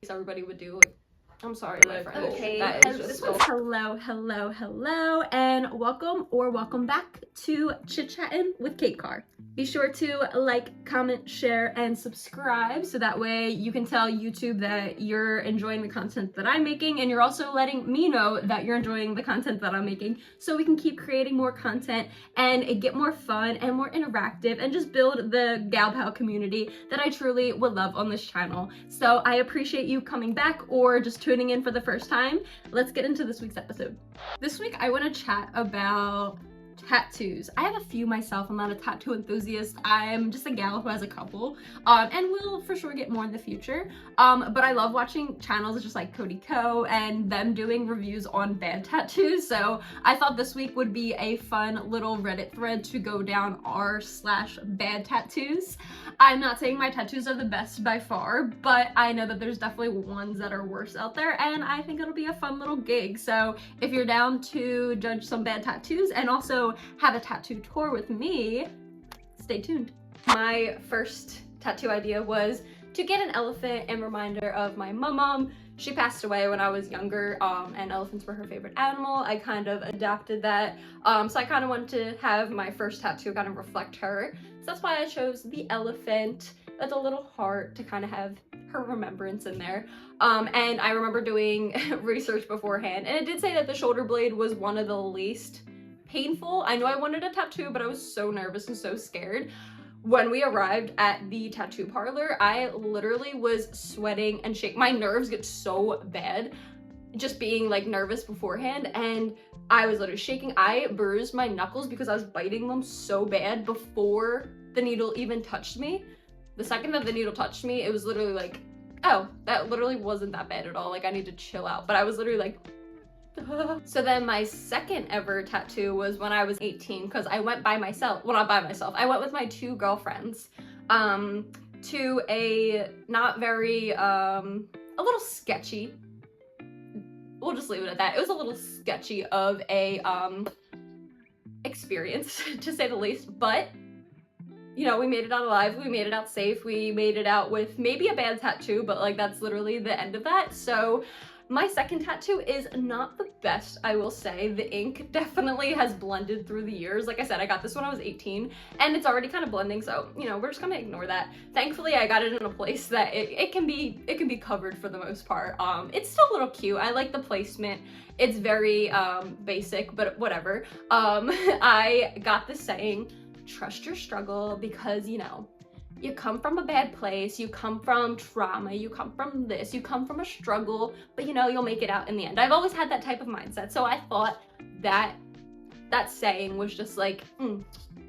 everybody would do. I'm sorry, my friend. Okay, this was hello, and welcome back to Chit Chattin with Kate Carr. Be sure to like, comment, share, and subscribe so that way you can tell YouTube that you're enjoying the content that I'm making, and you're also letting me know that you're enjoying the content that I'm making, so we can keep creating more content and get more fun and more interactive and just build the gal pal community that I truly would love on this channel. So I appreciate you coming back or just tuning in for the first time. Let's get into this week's episode. This week I want to chat about tattoos. I have a few myself. I'm not a tattoo enthusiast. I'm just a gal who has a couple, and will for sure get more in the future. But I love watching channels just like Cody Co and them doing reviews on bad tattoos. So I thought this week would be a fun little Reddit thread to go down r/bad tattoos. I'm not saying my tattoos are the best by far, but I know that there's definitely ones that are worse out there, and I think it'll be a fun little gig. So if you're down to judge some bad tattoos and also have a tattoo tour with me, stay tuned. My first tattoo idea was to get an elephant in reminder of my mom. She passed away when I was younger, and elephants were her favorite animal. I kind of adapted that, so I kind of wanted to have my first tattoo kind of reflect her. So that's why I chose the elephant with a little heart to kind of have her remembrance in there. And I remember doing research beforehand, and it did say that the shoulder blade was one of the least painful. I know I wanted a tattoo, but I was so nervous and so scared. When we arrived at the tattoo parlor, I literally was sweating and shaking. My nerves get so bad just being like nervous beforehand, and I was literally shaking. I bruised my knuckles because I was biting them so bad before the needle even touched me. The second that the needle touched me, it was literally like, oh, that literally wasn't that bad at all. Like, I need to chill out. But I was literally like, so then my second ever tattoo was when I was 18, because I went by myself. Well, not by myself. I went with my two girlfriends to a not very, a little sketchy, we'll just leave it at that. It was a little sketchy of a experience, to say the least, but you know, we made it out alive, we made it out safe, we made it out with maybe a bad tattoo, but like that's literally the end of that. So my second tattoo is not the best, I will say. The ink definitely has blended through the years. Like I said, I got this when I was 18, and it's already kind of blending, so, you know, we're just gonna ignore that. Thankfully, I got it in a place that it can be covered for the most part. It's still a little cute. I like the placement. It's very basic, but whatever. I got this saying, trust your struggle, because, you know, you come from a bad place, you come from trauma, you come from this, you come from a struggle, but you know, you'll make it out in the end. I've always had that type of mindset, so I thought that saying was just like,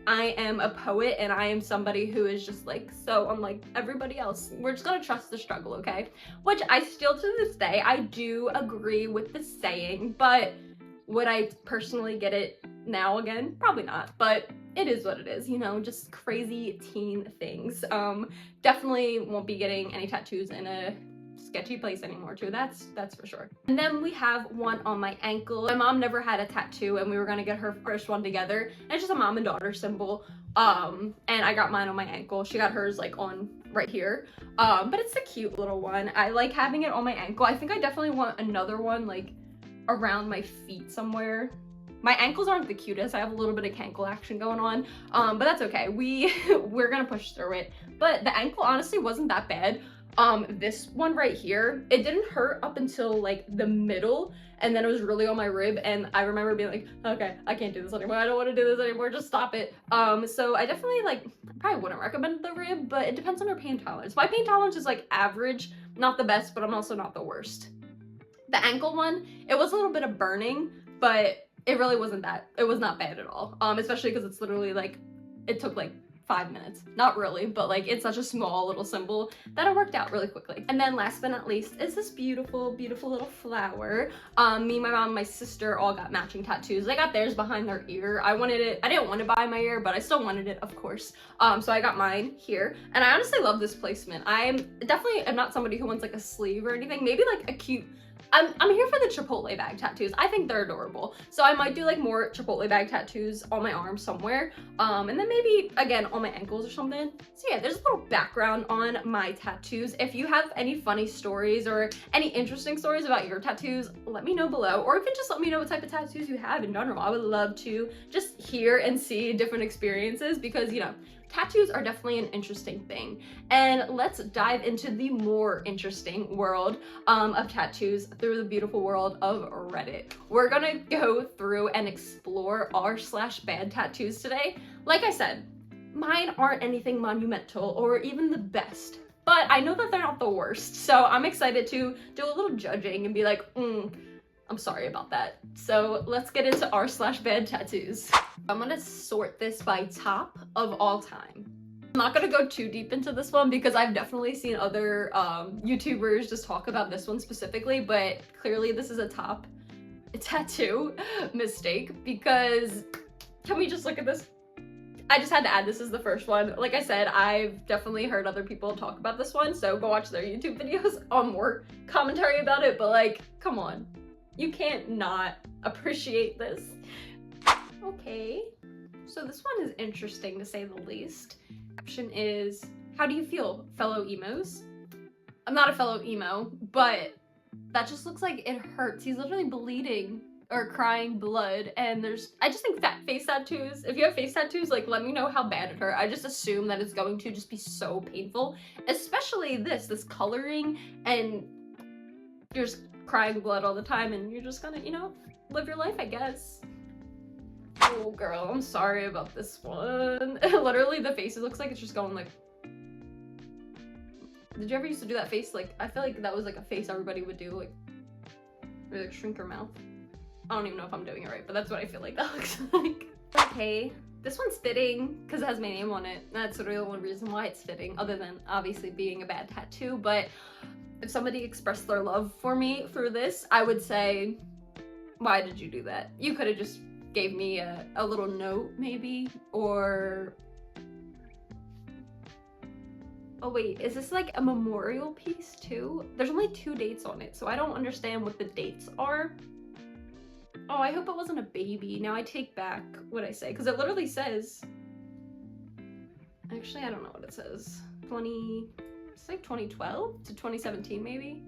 I am a poet and I am somebody who is just like so unlike everybody else. We're just gonna trust the struggle, okay? Which I still, to this day, I do agree with the saying, but would I personally get it now again? Probably not, but it is what it is, you know, just crazy teen things. Definitely won't be getting any tattoos in a sketchy place anymore too, that's for sure. And then we have one on my ankle. My mom never had a tattoo, and we were gonna get her first one together, and it's just a mom and daughter symbol. And I got mine on my ankle. She got hers like on right here, but it's a cute little one. I like having it on my ankle. I think I definitely want another one like around my feet somewhere. My ankles aren't the cutest. I have a little bit of cankle action going on, but that's okay. We're gonna push through it. But the ankle honestly wasn't that bad. This one right here, it didn't hurt up until like the middle, and then it was really on my rib, and I remember being like, okay, I can't do this anymore. I don't want to do this anymore. Just stop it. So I definitely probably wouldn't recommend the rib, but it depends on your pain tolerance. My pain tolerance is like average, not the best, but I'm also not the worst. The ankle one, it was a little bit of burning, but it really wasn't that. It was not bad at all. Especially because it's literally like, it took like 5 minutes. Not really, but like it's such a small little symbol that it worked out really quickly. And then last but not least is this beautiful, beautiful little flower. Me, my mom, and my sister all got matching tattoos. They got theirs behind their ear. I wanted it, I didn't want to buy my ear, but I still wanted it, of course. So I got mine here, and I honestly love this placement. I'm not somebody who wants like a sleeve or anything. Maybe like a cute I'm here for the Chipotle bag tattoos. I think they're adorable. So I might do like more Chipotle bag tattoos on my arm somewhere. And then maybe again on my ankles or something. So yeah, there's a little background on my tattoos. If you have any funny stories or any interesting stories about your tattoos, let me know below. Or even just let me know what type of tattoos you have in general. I would love to just hear and see different experiences because, you know, tattoos are definitely an interesting thing. And let's dive into the more interesting world of tattoos through the beautiful world of Reddit. We're gonna go through and explore r/bad tattoos today. Like I said, mine aren't anything monumental or even the best, but I know that they're not the worst. So I'm excited to do a little judging and be like, I'm sorry about that. So let's get into r/bad tattoos. I'm gonna sort this by top of all time. I'm not gonna go too deep into this one because I've definitely seen other YouTubers just talk about this one specifically, but clearly this is a top tattoo mistake because can we just look at this? I just had to add this as the first one. Like I said, I've definitely heard other people talk about this one, so go watch their YouTube videos on more commentary about it, but like, come on. You can't not appreciate this. Okay, so this one is interesting to say the least. Caption is, how do you feel, fellow emos? I'm not a fellow emo, but that just looks like it hurts. He's literally bleeding or crying blood, and I just think that face tattoos, if you have face tattoos, like let me know how bad it hurt. I just assume that it's going to just be so painful, especially this coloring, and you're just crying blood all the time and you're just gonna, you know, live your life, I guess. Oh girl, I'm sorry about this one. Literally the face, it looks like it's just going like, did you ever used to do that face? Like, I feel like that was like a face everybody would do, like, or like shrink your mouth. I don't even know if I'm doing it right, but that's what I feel like that looks like. Okay, this one's fitting because it has my name on it. That's the real one reason why it's fitting, other than obviously being a bad tattoo. But if somebody expressed their love for me through this, I would say, why did you do that? You could have just gave me a little note maybe, or... Oh wait, is this like a memorial piece too? There's only 2 dates on it, so I don't understand what the dates are. Oh, I hope it wasn't a baby. Now I take back what I say, because it literally says... Actually, I don't know what it says. It's like 2012 to 2017 maybe.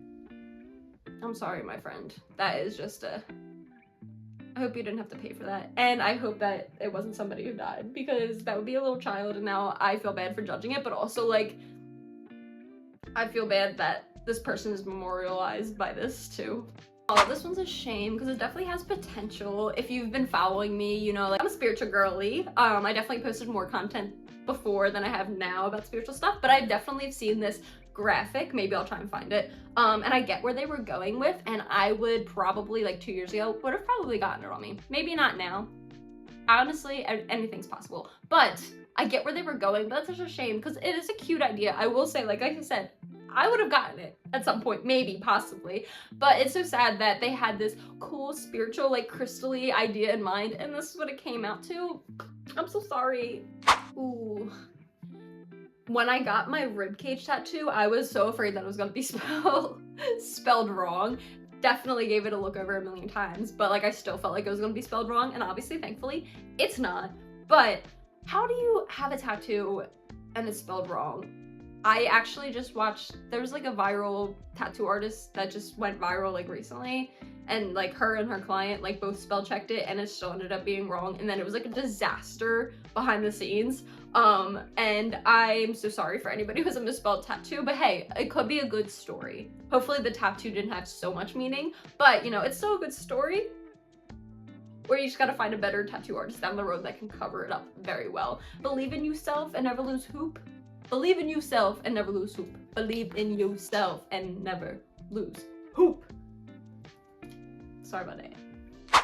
I'm sorry, my friend. That is just I hope you didn't have to pay for that. And I hope that it wasn't somebody who died, because that would be a little child, and now I feel bad for judging it, but also like I feel bad that this person is memorialized by this too. Oh, this one's a shame because it definitely has potential. If you've been following me, you know, like I'm a spiritual girly. I definitely posted more content before than I have now about spiritual stuff, but I definitely have seen this graphic. Maybe I'll try and find it. And I get where they were going with, and I would probably, like 2 years ago, would have probably gotten it on me. Maybe not now. Honestly, anything's possible. But I get where they were going, but that's such a shame because it is a cute idea. I will say, like I said, I would have gotten it at some point, maybe, possibly. But it's so sad that they had this cool, spiritual, like crystal-y idea in mind, and this is what it came out to. I'm so sorry. Ooh. When I got my ribcage tattoo, I was so afraid that it was gonna be spelled wrong. Definitely gave it a look over 1,000,000 times, but like I still felt like it was gonna be spelled wrong, and obviously, thankfully, it's not. But how do you have a tattoo and it's spelled wrong? I actually just watched, there was like a viral tattoo artist that just went viral like recently, and like her and her client like both spell checked it and it still ended up being wrong, and then it was like a disaster behind the scenes. And I'm so sorry for anybody who has a misspelled tattoo, but hey, it could be a good story. Hopefully the tattoo didn't have so much meaning, but you know, it's still a good story. Or you just gotta find a better tattoo artist down the road that can cover it up very well. Believe in yourself and never lose hope. Believe in yourself and never lose hoop. Believe in yourself and never lose hoop. Sorry about that.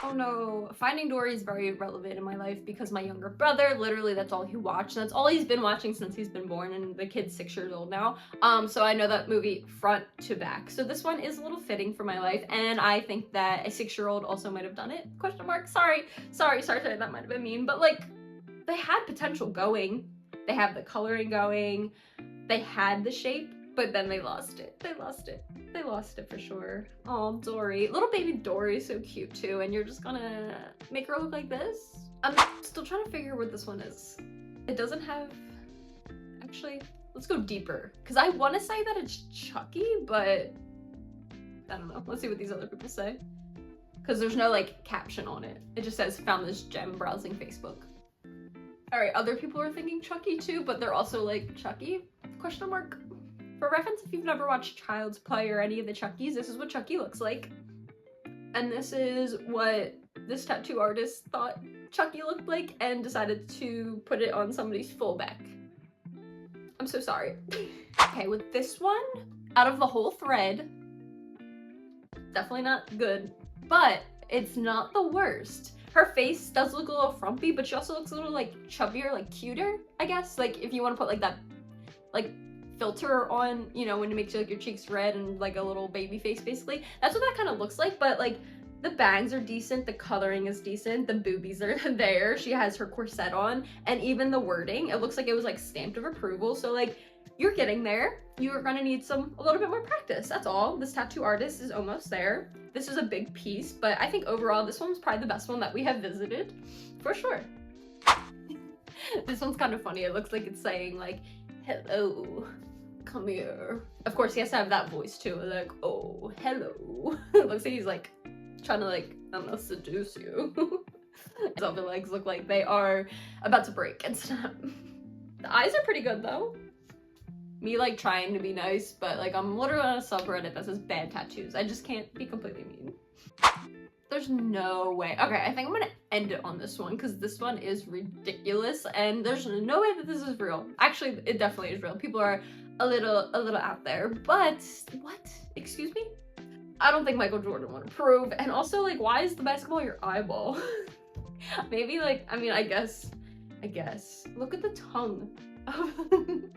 Oh no, Finding Dory is very relevant in my life because my younger brother, literally that's all he watched. And that's all he's been watching since he's been born, and the kid's 6 years old now. So I know that movie front to back. So this one is a little fitting for my life, and I think that a 6-year-old also might have done it. Question mark. Sorry, that might have been mean, but like they had potential going. They have the coloring going, they had the shape, but then they lost it. They lost it. They lost it for sure. Oh, Dory. Little baby Dory is so cute too, and you're just gonna make her look like this? I'm still trying to figure what this one is. It doesn't have... Actually, let's go deeper. Because I want to say that it's Chucky, but... I don't know. Let's see what these other people say. Because there's no, like, caption on it. It just says, found this gem browsing Facebook. Alright, other people are thinking Chucky too, but they're also like, Chucky? Question mark. For reference, if you've never watched Child's Play or any of the Chuckies, this is what Chucky looks like. And this is what this tattoo artist thought Chucky looked like and decided to put it on somebody's full back. I'm so sorry. Okay, with this one, out of the whole thread, definitely not good, but it's not the worst. Her face does look a little frumpy, but she also looks a little like chubbier, like cuter, I guess. Like if you want to put like that like filter on, you know, when it makes like your cheeks red and like a little baby face basically. That's what that kind of looks like, but like the bangs are decent, the coloring is decent, the boobies are there, she has her corset on, and even the wording, it looks like it was like stamped of approval. So like you're getting there. You're gonna need a little bit more practice, that's all. This tattoo artist is almost there. This is a big piece, but I think overall this one's probably the best one that we have visited, for sure. This one's kind of funny. It looks like it's saying like, hello, come here. Of course he has to have that voice too, like, oh, hello. It looks like he's like trying to like, I don't know, seduce you. His other legs look like they are about to break and snap. The eyes are pretty good though. Me like trying to be nice, but like I'm literally on a subreddit that says bad tattoos. I just can't be completely mean. There's no way. Okay, I think I'm gonna end it on this one because this one is ridiculous and there's no way that this is real. Actually, it definitely is real. People are a little out there, but what? Excuse me? I don't think Michael Jordan would approve. And also, like, why is the basketball your eyeball? Maybe like, I mean, I guess. Look at the tongue of the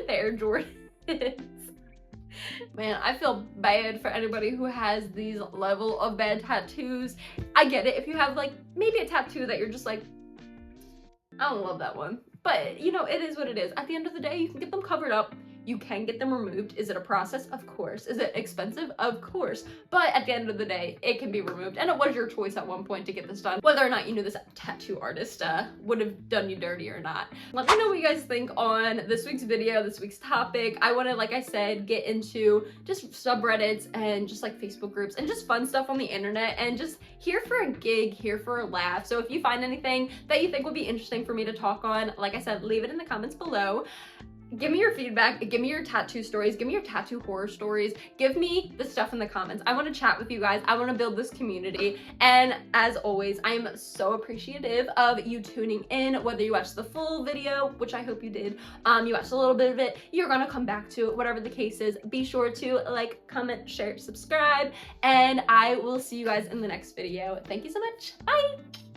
Air Jordans. Man, I feel bad for anybody who has these level of bad tattoos. I get it if you have like maybe a tattoo that you're just like, I don't love that one. But you know, it is what it is. At the end of the day, you can get them covered up. You can get them removed. Is it a process? Of course. Is it expensive? Of course. But at the end of the day, it can be removed. And it was your choice at one point to get this done. Whether or not you knew this tattoo artist would have done you dirty or not. Let me know what you guys think on this week's video, this week's topic. I want to, like I said, get into just subreddits and just like Facebook groups and just fun stuff on the internet and just here for a gig, here for a laugh. So if you find anything that you think would be interesting for me to talk on, like I said, leave it in the comments below. Give me your feedback, give me your tattoo stories, give me your tattoo horror stories, give me the stuff in the comments. I want to chat with you guys, I want to build this community, and as always, I am so appreciative of you tuning in, whether you watched the full video, which I hope you did, you watched a little bit of it, you're gonna come back to it, whatever the case is. Be sure to like, comment, share, subscribe, and I will see you guys in the next video. Thank you so much, bye!